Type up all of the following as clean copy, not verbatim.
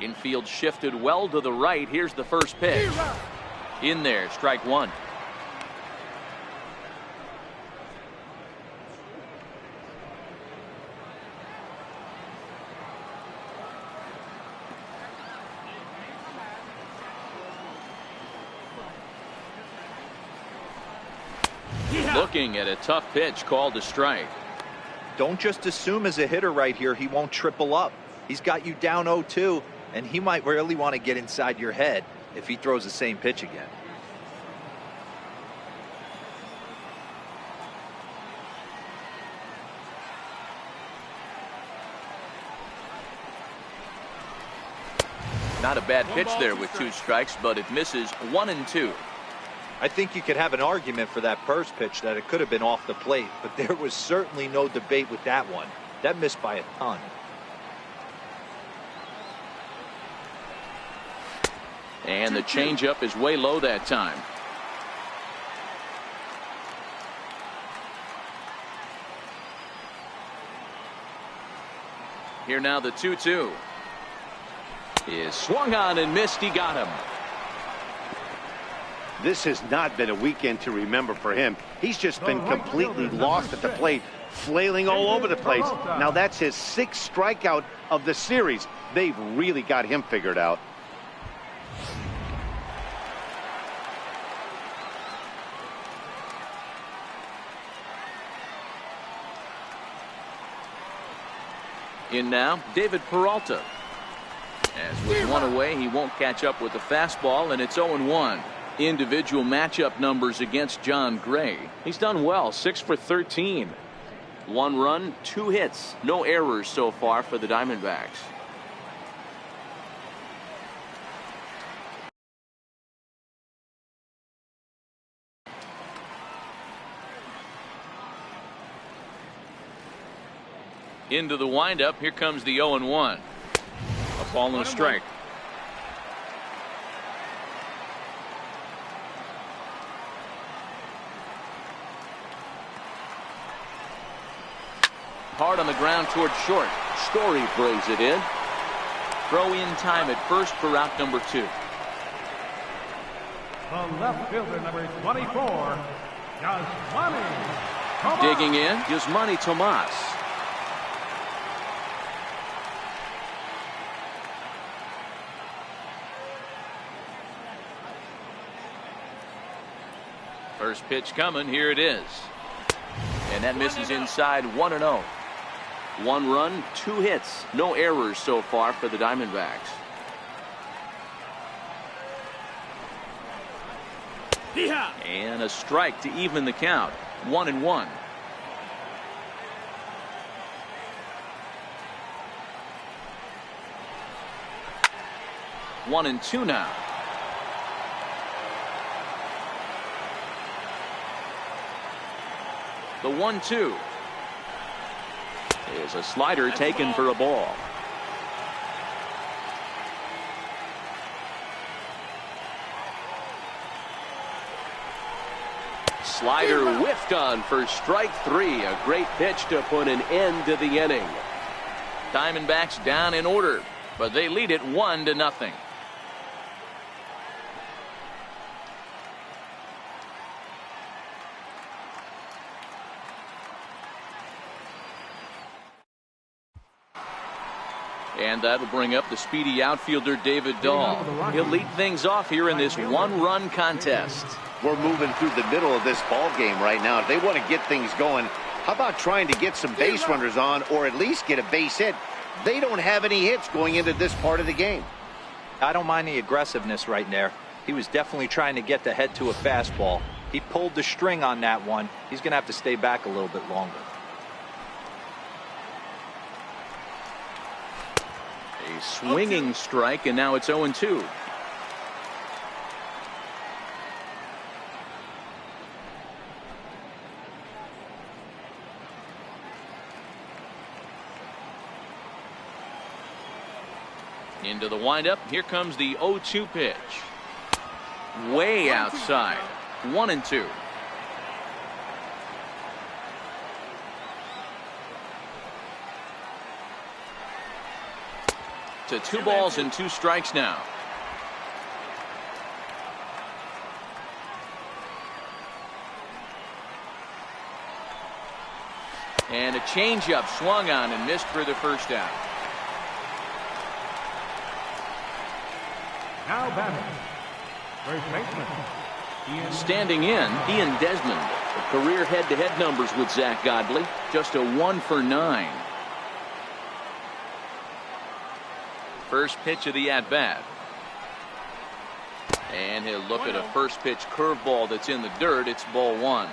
Infield shifted well to the right. Here's the first pitch. In there, strike one. Looking at a tough pitch called a strike. Don't just assume as a hitter right here he won't triple up. He's got you down 0-2, and he might really want to get inside your head if he throws the same pitch again. Not a bad pitch there with 2 strikes, but it misses 1-2. I think you could have an argument for that first pitch that it could have been off the plate, but there was certainly no debate with that one. That missed by a ton. And the changeup is way low that time. Here now the 2-2 is swung on and missed. He got him. This has not been a weekend to remember for him. He's just been completely lost at the plate, flailing all over the place. Now that's his 6th strikeout of the series. They've really got him figured out. In now, David Peralta. As with one away, he won't catch up with the fastball, and it's 0-1. Individual matchup numbers against John Gray. He's done well, 6 for 13. 1 run, 2 hits, no errors so far for the Diamondbacks. Into the windup, here comes the 0-1. A ball and a strike. Hard on the ground toward short. Story brings it in. Throw in time at first for out number 2. The left fielder, number 24, Yasmani. Digging in, Yasmani Tomas. First pitch coming. Here it is. And that misses inside 1-0. 1 run, 2 hits, no errors so far for the Diamondbacks. And a strike to even the count. 1-1. One and two now. The 1-2 is a slider taken for a ball. Slider whiffed on for strike 3. A great pitch to put an end to the inning. Diamondbacks down in order, but they lead it 1-0. And that'll bring up the speedy outfielder David Dahl. He'll lead things off here in this 1-run contest. We're moving through the middle of this ball game right now. If they want to get things going, how about trying to get some base runners on or at least get a base hit? They don't have any hits going into this part of the game. I don't mind the aggressiveness right there. He was definitely trying to get the head to a fastball. He pulled the string on that one. He's going to have to stay back a little bit longer. A swinging strike, and now it's 0-2. Into the windup. Here comes the 0-2 pitch. Way outside. 1-2. to 2 balls and 2 strikes now. And a changeup swung on and missed for the first out. Now batting, first baseman. Standing in, Ian Desmond. Career head-to-head numbers with Zach Godley. Just a 1 for 9. First pitch of the at-bat. And he'll look at a first pitch curveball that's in the dirt. It's ball 1.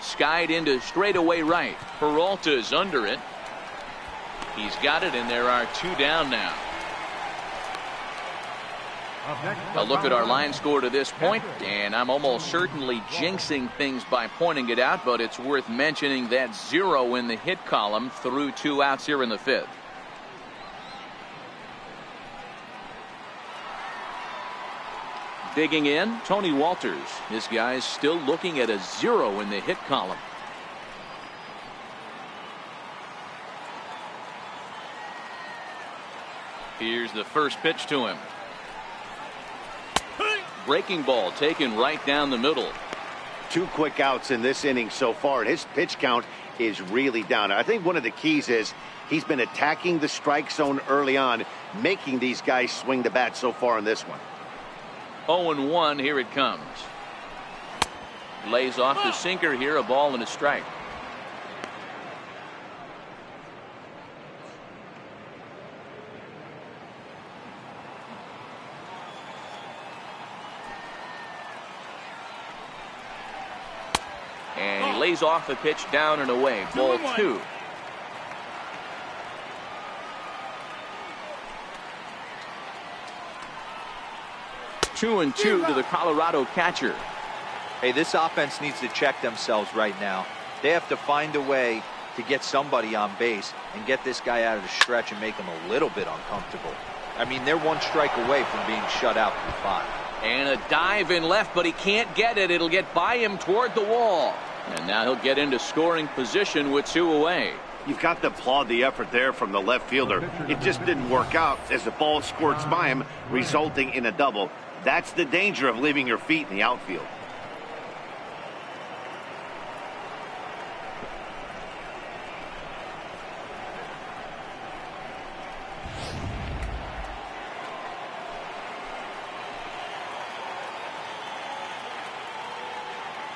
Skied into straightaway right. Peralta's under it. He's got it, and there are 2 down now. A look at our line score to this point, and I'm almost certainly jinxing things by pointing it out, but it's worth mentioning that 0 in the hit column through 2 outs here in the 5th. Digging in, Tony Walters. This guy's still looking at a 0 in the hit column. Here's the first pitch to him. Breaking ball taken right down the middle. 2 quick outs in this inning so far, and his pitch count is really down. I think one of the keys is he's been attacking the strike zone early on, making these guys swing the bat so far in this one. 0-1, here it comes. Lays off the sinker here, a ball and a strike. And he lays off the pitch down and away. Ball 2. Two and 2 to the Colorado catcher. Hey, this offense needs to check themselves right now. They have to find a way to get somebody on base and get this guy out of the stretch and make him a little bit uncomfortable. I mean, they're 1 strike away from being shut out through 5. And a dive in left, but he can't get it. It'll get by him toward the wall. And now he'll get into scoring position with 2 away. You've got to applaud the effort there from the left fielder. It just didn't work out as the ball squirts by him, resulting in a double. That's the danger of leaving your feet in the outfield.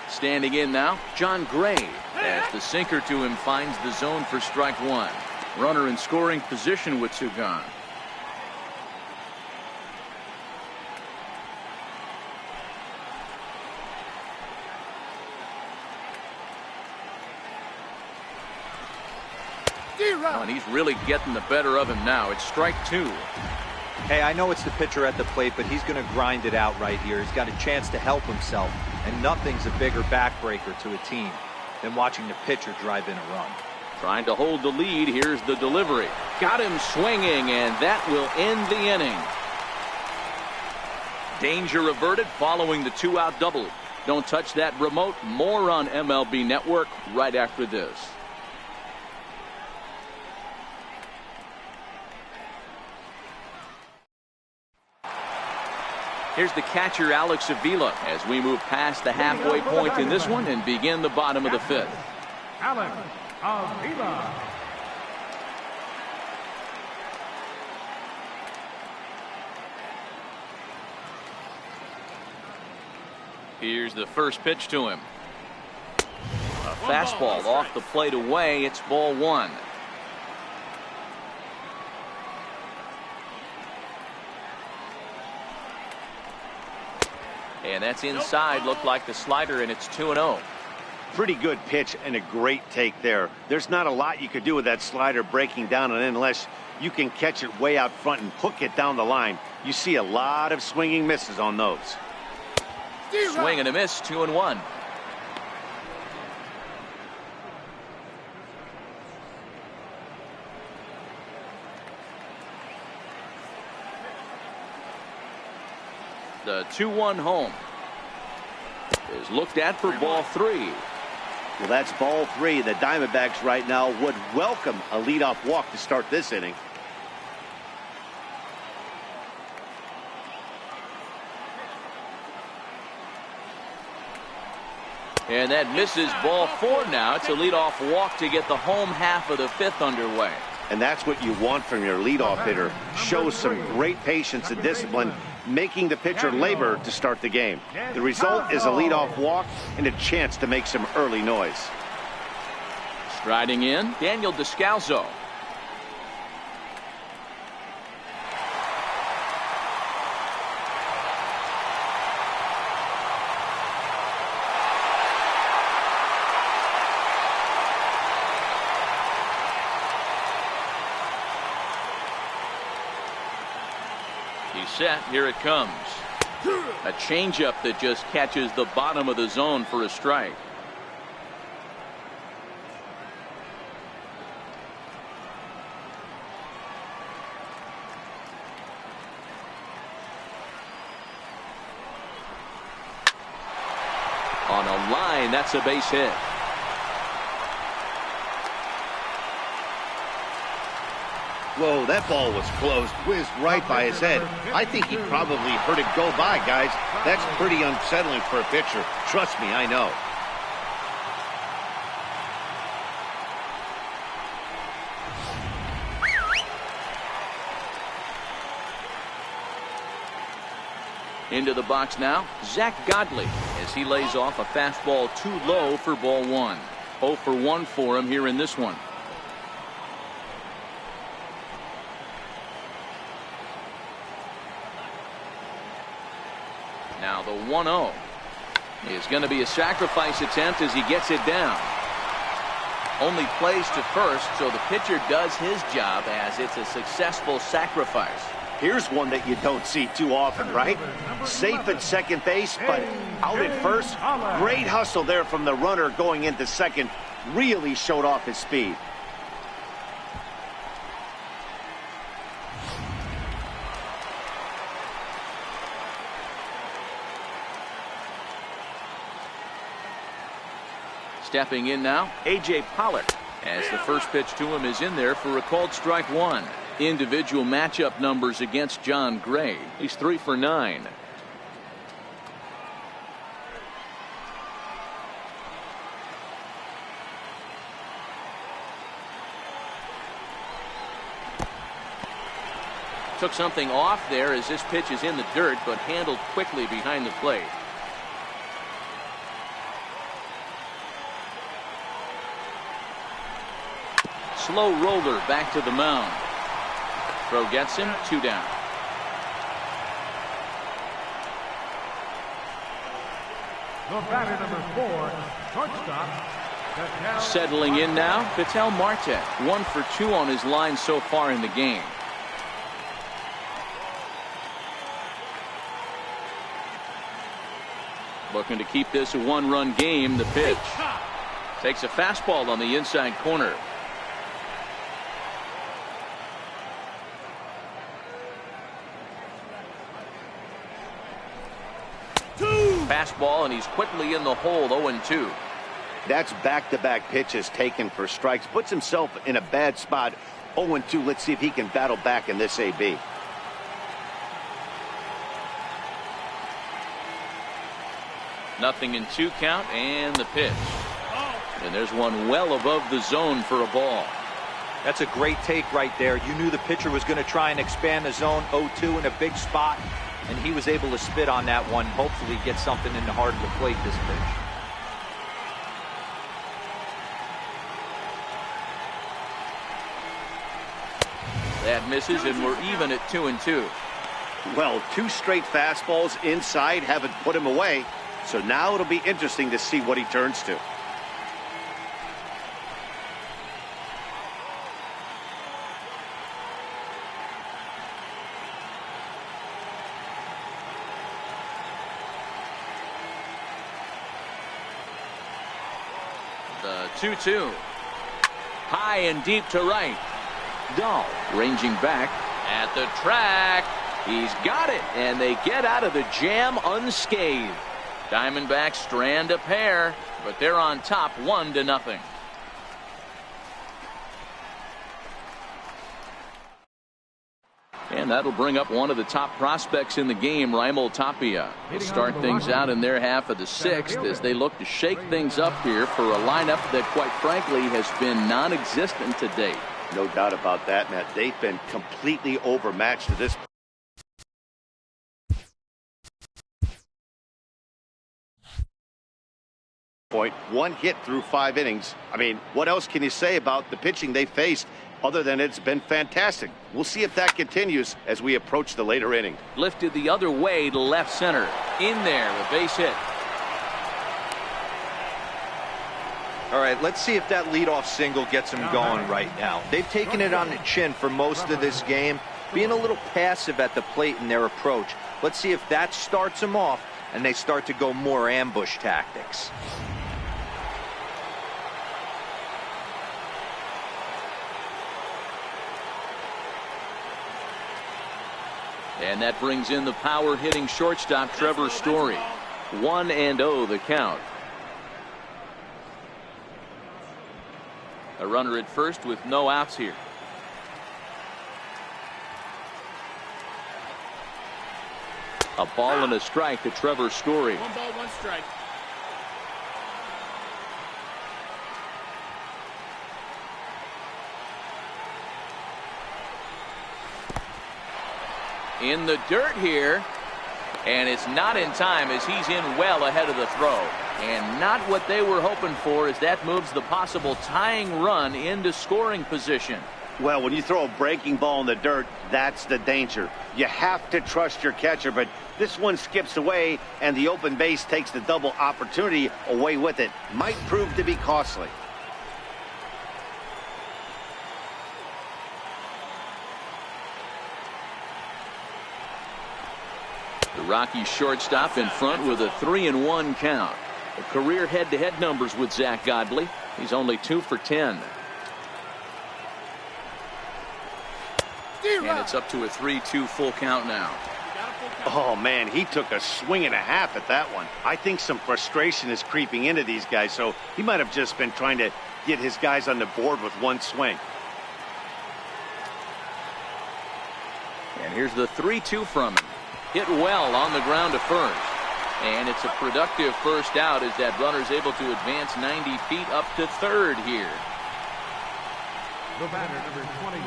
Standing in now, John Gray, as the sinker to him finds the zone for strike 1. Runner in scoring position with 2 gone. Oh, and he's really getting the better of him now. It's strike 2. Hey, I know it's the pitcher at the plate, but he's going to grind it out right here. He's got a chance to help himself, and nothing's a bigger backbreaker to a team than watching the pitcher drive in a run. Trying to hold the lead. Here's the delivery. Got him swinging, and that will end the inning. Danger averted following the 2-out double. Don't touch that remote. More on MLB Network right after this. Here's the catcher, Alex Avila, as we move past the halfway point in this one and begin the bottom of the 5th. Alex Avila. Here's the first pitch to him. A fastball off the plate away. It's ball 1. And that's inside. Looked like the slider, and it's 2-0. Pretty good pitch and a great take there. There's not a lot you could do with that slider breaking down and in unless you can catch it way out front and hook it down the line. You see a lot of swinging misses on those. Swing and a miss, 2-1. The 2-1 home is looked at for ball 3. Well, that's ball 3. The Diamondbacks right now would welcome a leadoff walk to start this inning. And that misses ball 4 now. It's a leadoff walk to get the home half of the 5th underway. And that's what you want from your leadoff hitter. Shows some great patience and discipline, making the pitcher labor to start the game. The result is a leadoff walk and a chance to make some early noise. Striding in, Daniel Descalso. He's set. Here it comes. A changeup that just catches the bottom of the zone for a strike. On a line, that's a base hit. Whoa, that ball was close, whizzed right by his head. I think he probably heard it go by, guys. That's pretty unsettling for a pitcher. Trust me, I know. Into the box now, Zach Godley, as he lays off a fastball too low for ball 1. 0 for 1 for him here in this one. Now the 1-0 is going to be a sacrifice attempt as he gets it down. Only plays to first, so the pitcher does his job as it's a successful sacrifice. Here's one that you don't see too often, right? Safe at second base, but out at first. Great hustle there from the runner going into second. Really showed off his speed. Stepping in now, A.J. Pollock, as the first pitch to him is in there for a called strike 1. Individual matchup numbers against John Gray. He's 3 for 9. Took something off there as this pitch is in the dirt, but handled quickly behind the plate. Slow roller back to the mound. Throw gets him, 2 down. The batter number 4, shortstop. Settling in now, Vitel Marte. 1 for 2 on his line so far in the game. Looking to keep this a 1-run game. The pitch. Takes a fastball on the inside corner. Fastball, and he's quickly in the hole. 0-2. That's back-to-back pitches taken for strikes. Puts himself in a bad spot. 0-2. Let's see if he can battle back in this AB. Nothing in 2 count, and the pitch. And there's one well above the zone for a ball. That's a great take right there. You knew the pitcher was going to try and expand the zone. 0-2 in a big spot, and he was able to spit on that one. Hopefully get something in the heart of the plate this pitch. That misses, and we're even at 2-2. Well, 2 straight fastballs inside haven't put him away. So now it'll be interesting to see what he turns to. The 2-2. High and deep to right. Dahl ranging back at the track. He's got it, and they get out of the jam unscathed. Diamondbacks strand a pair, but they're on top 1-0. And that'll bring up one of the top prospects in the game, Raimel Tapia. Will start things out in their half of the 6th as they look to shake things up here for a lineup that, quite frankly, has been non-existent to date. No doubt about that, Matt. They've been completely overmatched to this point. 1 hit through 5 innings. I mean, what else can you say about the pitching they faced other than it's been fantastic? We'll see if that continues as we approach the later inning. Lifted the other way to left center. In there, a base hit. All right, let's see if that leadoff single gets them going right now. They've taken it on the chin for most of this game, being a little passive at the plate in their approach. Let's see if that starts them off and they start to go more ambush tactics. And that brings in the power-hitting shortstop, Trevor Story. 1-0 the count. A runner at first with no outs here. A ball and a strike to Trevor Story. 1 ball, 1 strike. In the dirt here, and it's not in time as he's in well ahead of the throw. And not what they were hoping for, as that moves the possible tying run into scoring position. Well, when you throw a breaking ball in the dirt, that's the danger. You have to trust your catcher, but this one skips away, and the open base takes the double opportunity away with it. Might prove to be costly. The Rockies shortstop in front with a 3-1 count. The career head-to-head numbers with Zach Godley. He's only 2 for 10. And it's up to a 3-2 full count now. Oh, man, he took a swing and a half at that one. I think some frustration is creeping into these guys, so he might have just been trying to get his guys on the board with one swing. And here's the 3-2 from him. Hit well on the ground to first. And it's a productive first out as that runner's able to advance 90 feet up to third here. The batter, number 20.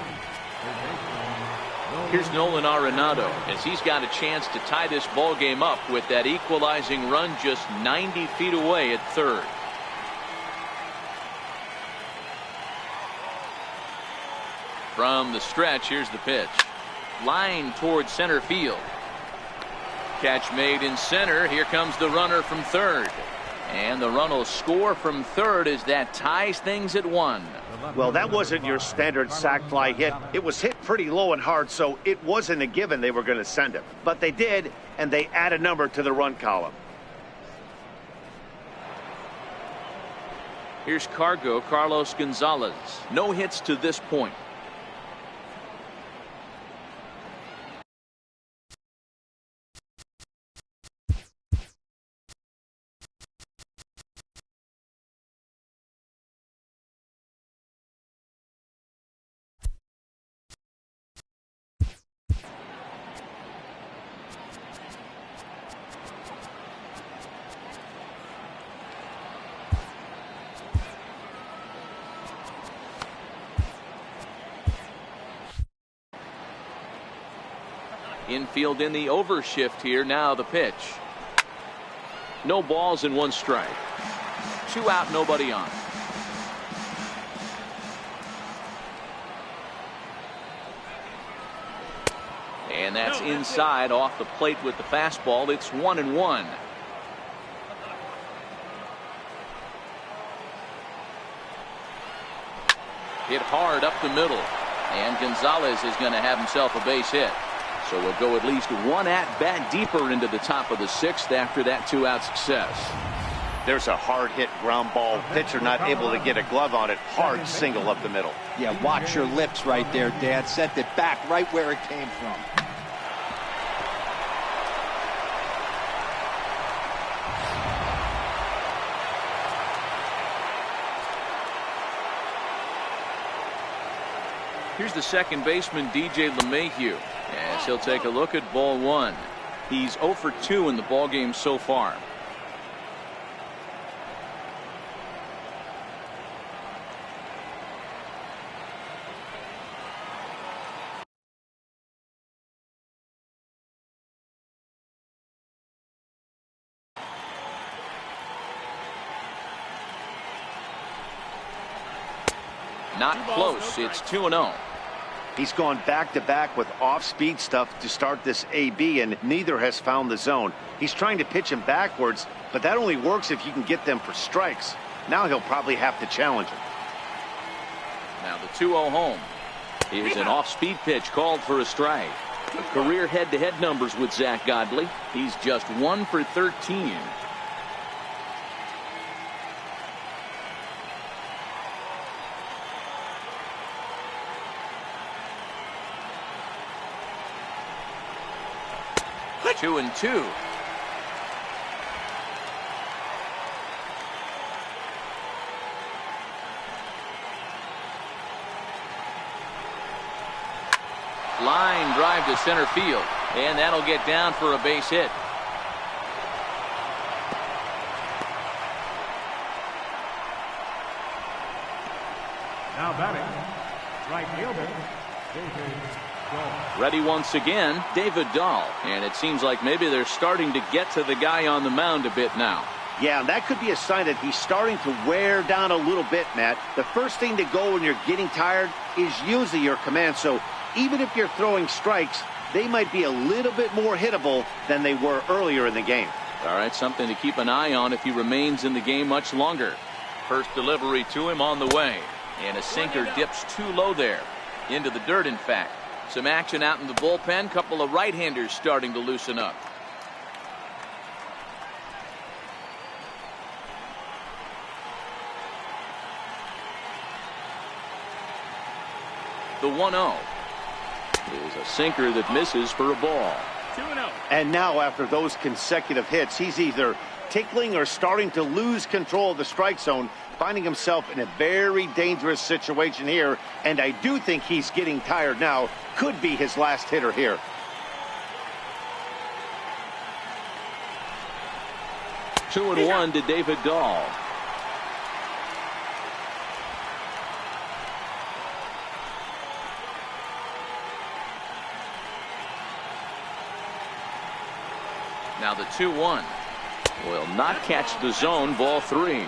Here's Nolan Arenado as he's got a chance to tie this ball game up with that equalizing run just 90 feet away at third. From the stretch, here's the pitch. Line towards center field. Catch made in center. Here comes the runner from third. And the run will score from third as that ties things at 1. Well, that wasn't your standard sac fly hit. It was hit pretty low and hard, so it wasn't a given they were going to send him. But they did, and they add a number to the run column. Here's Carlos Gonzalez. No hits to this point. Infield in the overshift here. Now the pitch. No balls and 1 strike. 2 out, nobody on. And that's inside off the plate with the fastball. It's 1-1. Hit hard up the middle. And Gonzalez is going to have himself a base hit. So we'll go at least 1 at-bat deeper into the top of the 6th after that 2-out success. There's a hard hit ground ball. Pitcher not able to get a glove on it. Hard single up the middle. Yeah, watch your lips right there, Dad. Sent it back right where it came from. Here's the second baseman, DJ LeMahieu, as he'll take a look at ball one. He's 0 for 2 in the ballgame so far. Not close. It's 2-0. He's gone back-to-back with off-speed stuff to start this AB, and neither has found the zone. He's trying to pitch him backwards, but that only works if you can get them for strikes. Now he'll probably have to challenge him. Now the 2-0 home. Here's an off-speed pitch called for a strike. Career head-to-head numbers with Zach Godley. He's just 1 for 13. Two and two. Line drive to center field, and that'll get down for a base hit. Now batting, right fielder, David Dahl. Ready once again, David Dahl. And it seems like maybe they're starting to get to the guy on the mound a bit now. Yeah, and that could be a sign that he's starting to wear down a little bit, Matt. The first thing to go when you're getting tired is usually your command. So even if you're throwing strikes, they might be a little bit more hittable than they were earlier in the game. All right, something to keep an eye on if he remains in the game much longer. First delivery to him on the way. And a sinker dips too low there. Into the dirt, in fact. Some action out in the bullpen. Couple of right-handers starting to loosen up. The 1-0 is a sinker that misses for a ball. 2-0. And now after those consecutive hits, he's either tickling or starting to lose control of the strike zone, finding himself in a very dangerous situation here. And I do think he's getting tired now. Could be his last hitter here. Two and one to David Dahl. Now the 2-1 will not catch the zone. Ball three.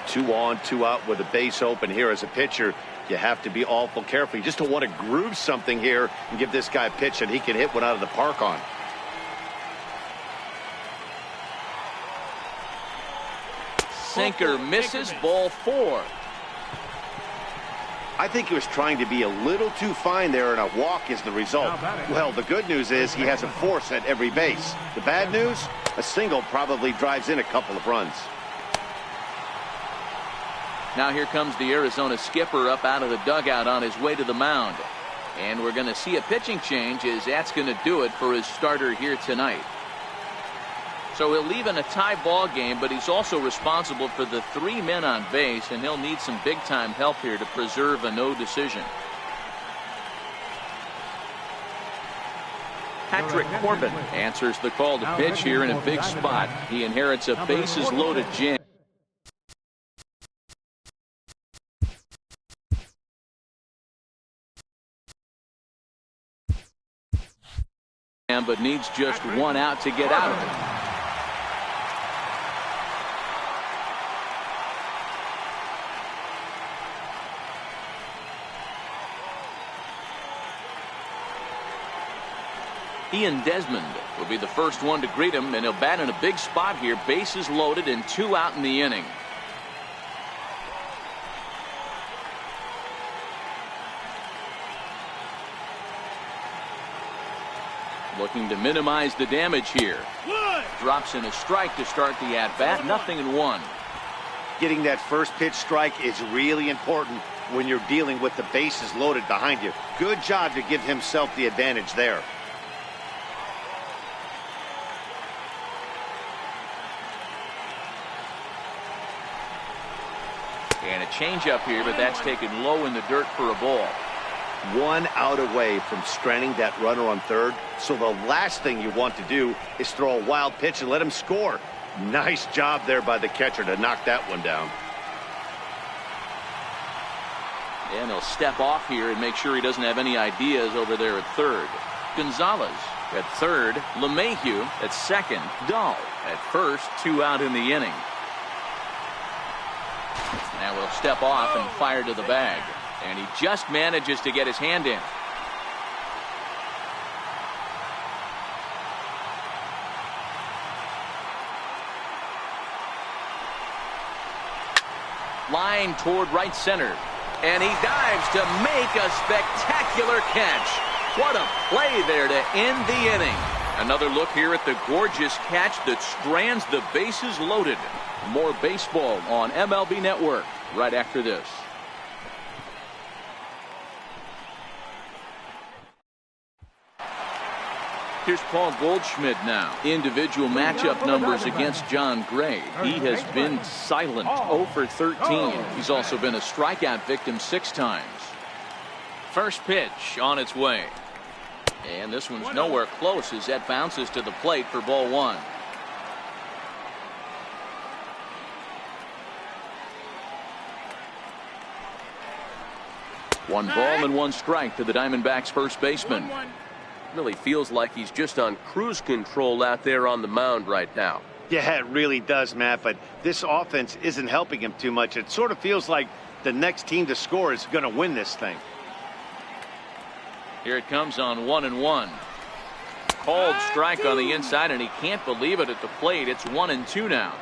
2 on, 2 out with a base open here. As a pitcher, you have to be awful careful. You just don't want to groove something here and give this guy a pitch that he can hit one out of the park on. Sinker misses. Ball four. I think he was trying to be a little too fine there, and a walk is the result. Well, the good news is he has a force at every base. The bad news, a single probably drives in a couple of runs. Now here comes the Arizona skipper up out of the dugout on his way to the mound. And we're going to see a pitching change, as that's going to do it for his starter here tonight. So he'll leave in a tie ball game, but he's also responsible for the 3 men on base, and he'll need some big-time help here to preserve a no decision. Patrick Corbin answers the call to pitch here in a big spot. He inherits a bases-loaded jam. But needs just 1 out to get out of it. Ian Desmond will be the first one to greet him, and he'll bat in a big spot here. Bases loaded and 2 out in the inning. Looking to minimize the damage here. Drops in a strike to start the at-bat. 0-1. Getting that first pitch strike is really important when you're dealing with the bases loaded behind you. Good job to give himself the advantage there. And a changeup here, but that's taken low in the dirt for a ball. 1 out away from stranding that runner on third. So the last thing you want to do is throw a wild pitch and let him score. Nice job there by the catcher to knock that one down. And he'll step off here and make sure he doesn't have any ideas over there at third. Gonzalez at third, LeMahieu at second, Dahl at first, 2 out in the inning. Now we'll step off and fire to the bag. And he just manages to get his hand in. Line toward right center. And he dives to make a spectacular catch. What a play there to end the inning. Another look here at the gorgeous catch that strands the bases loaded. More baseball on MLB Network right after this. Here's Paul Goldschmidt now. Individual matchup numbers against John Gray. He has been silent, 0 for 13. He's also been a strikeout victim 6 times. First pitch on its way. And this one's nowhere close as that bounces to the plate for ball 1. One ball and 1 strike to the Diamondbacks first baseman. Really feels like he's just on cruise control out there on the mound right now. Yeah, it really does, Matt, but this offense isn't helping him too much. It sort of feels like the next team to score is going to win this thing. Here it comes on 1-1. Called strike on the inside, and he can't believe it at the plate. It's 1-2 now.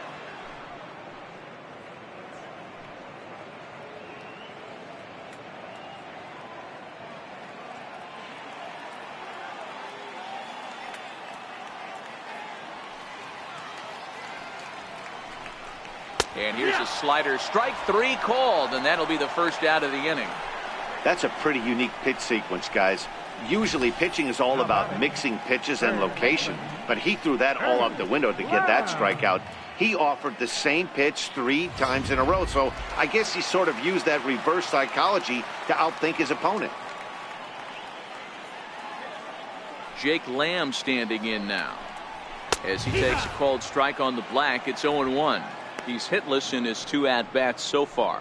And here's a slider, strike 3 called, and that'll be the first out of the inning. That's a pretty unique pitch sequence, guys. Usually pitching is all about mixing pitches and location, but he threw that all out the window to get that strikeout. He offered the same pitch 3 times in a row, so I guess he sort of used that reverse psychology to outthink his opponent. Jake Lamb standing in now. As he takes a called strike on the black, it's 0-1. He's hitless in his 2 at-bats so far.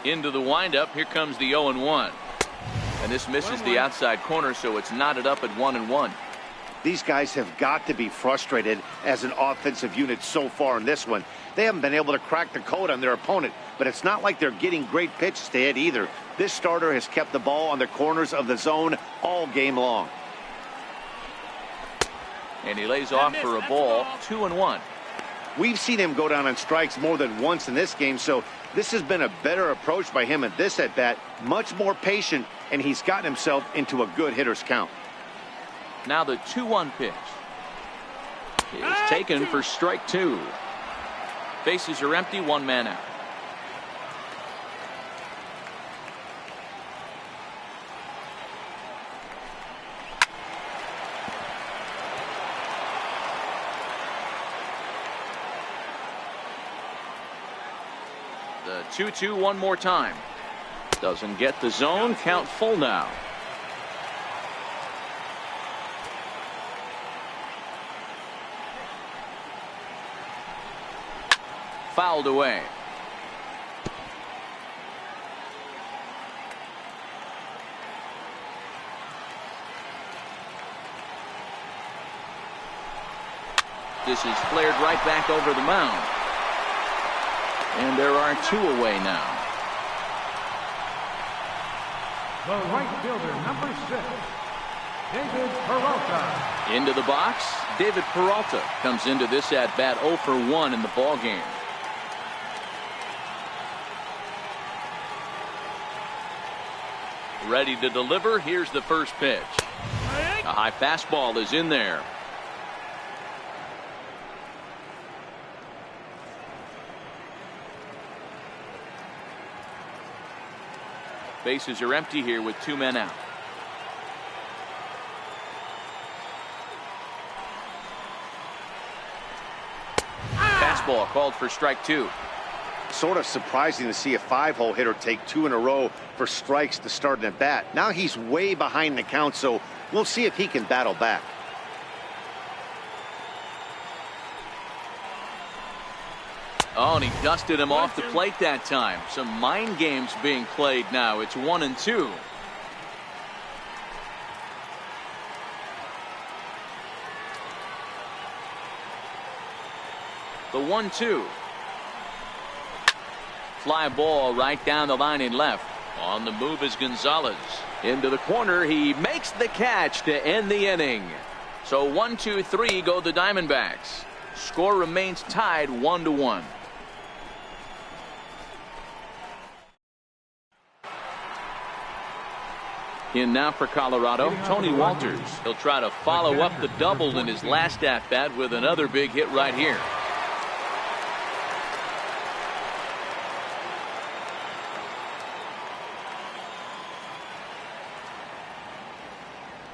Into the windup. Here comes the 0-1. And this misses the outside corner, so it's knotted up at 1-1. These guys have got to be frustrated as an offensive unit so far in this one. They haven't been able to crack the code on their opponent, but it's not like they're getting great pitches to hit either. This starter has kept the ball on the corners of the zone all game long. And he lays off for a ball, 2-1. We've seen him go down on strikes more than once in this game, so this has been a better approach by him at this at-bat. Much more patient, and he's gotten himself into a good hitter's count. Now the 2-1 pitch is taken for strike 2. Bases are empty, 1 man out. The 2-2 one more time. Doesn't get the zone. Count full now. Fouled away. This is flared right back over the mound. And there are 2 away now. The right fielder, number 6, David Peralta. Into the box, David Peralta comes into this at-bat 0 for 1 in the ballgame. Ready to deliver. Here's the first pitch. A high fastball is in there. Bases are empty here with 2 men out. fastball called for strike 2. Sort of surprising to see a 5-hole hitter take 2 in a row for strikes to start an at bat. Now he's way behind the count, so we'll see if he can battle back. Oh, and he dusted him off the plate that time. Some mind games being played now. It's 1-2. The 1-2. Fly ball right down the line and left. On the move is Gonzalez. Into the corner. He makes the catch to end the inning. So 1-2-3 go the Diamondbacks. Score remains tied 1-1. In now for Colorado, Tony Walters. He'll try to follow up the double in his last at-bat with another big hit right here.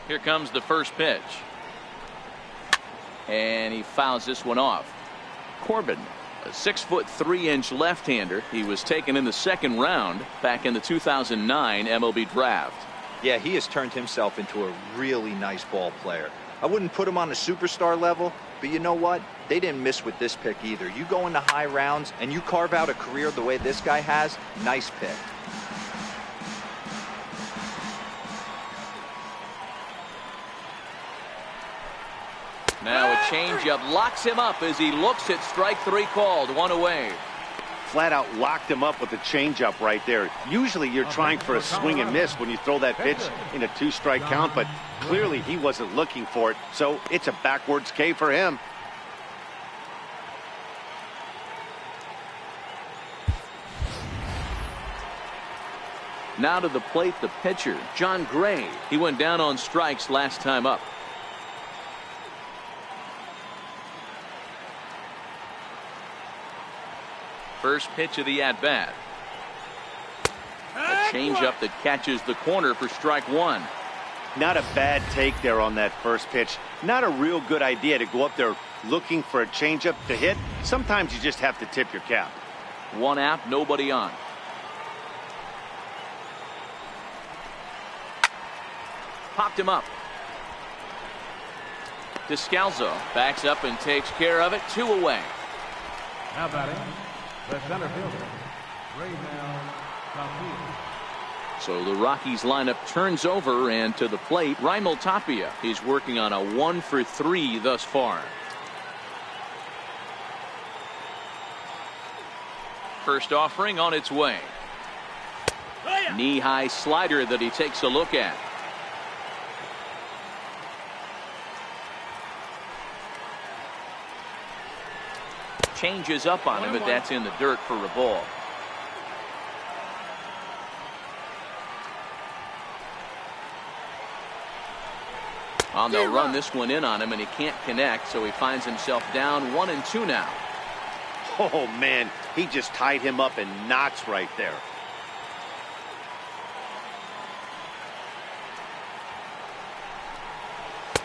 Here comes the first pitch. And he fouls this one off. Corbin, a 6'3" left-hander. He was taken in the second round back in the 2009 MLB draft. Yeah, he has turned himself into a really nice ball player. I wouldn't put him on a superstar level, but you know what? They didn't miss with this pick either. You go into high rounds and you carve out a career the way this guy has, nice pick. Now a changeup locks him up as he looks at strike 3 called. 1 away. Flat out locked him up with a changeup right there. Usually you're trying for a swing and miss when you throw that pitch in a 2-strike count, but clearly he wasn't looking for it, so it's a backwards K for him. Now to the plate, the pitcher, John Gray. He went down on strikes last time up. First pitch of the at-bat. A changeup that catches the corner for strike 1. Not a bad take there on that first pitch. Not a real good idea to go up there looking for a changeup to hit. Sometimes you just have to tip your cap. 1 out, nobody on. Popped him up. Descalzo backs up and takes care of it. 2 away. Now batting, the center fielder, Raymel Tapia. So the Rockies lineup turns over, and to the plate, Raimel Tapia. He's working on a 1 for 3 thus far. First offering on its way. Knee-high slider that he takes a look at. Changes up on him, but that's in the dirt for a ball. On the run, this one in on him, and he can't connect, so he finds himself down 1-2 now. Oh, man, he just tied him up in knots right there.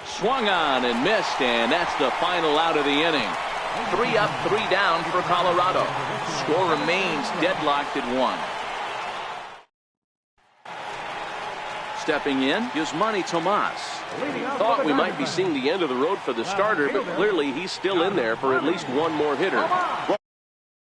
Swung on and missed, and that's the final out of the inning. 3 up, 3 down for Colorado. Score remains deadlocked at 1. Stepping in is Manny Tomas. Thought we might be seeing the end of the road for the starter, but clearly he's still in there for at least one more hitter.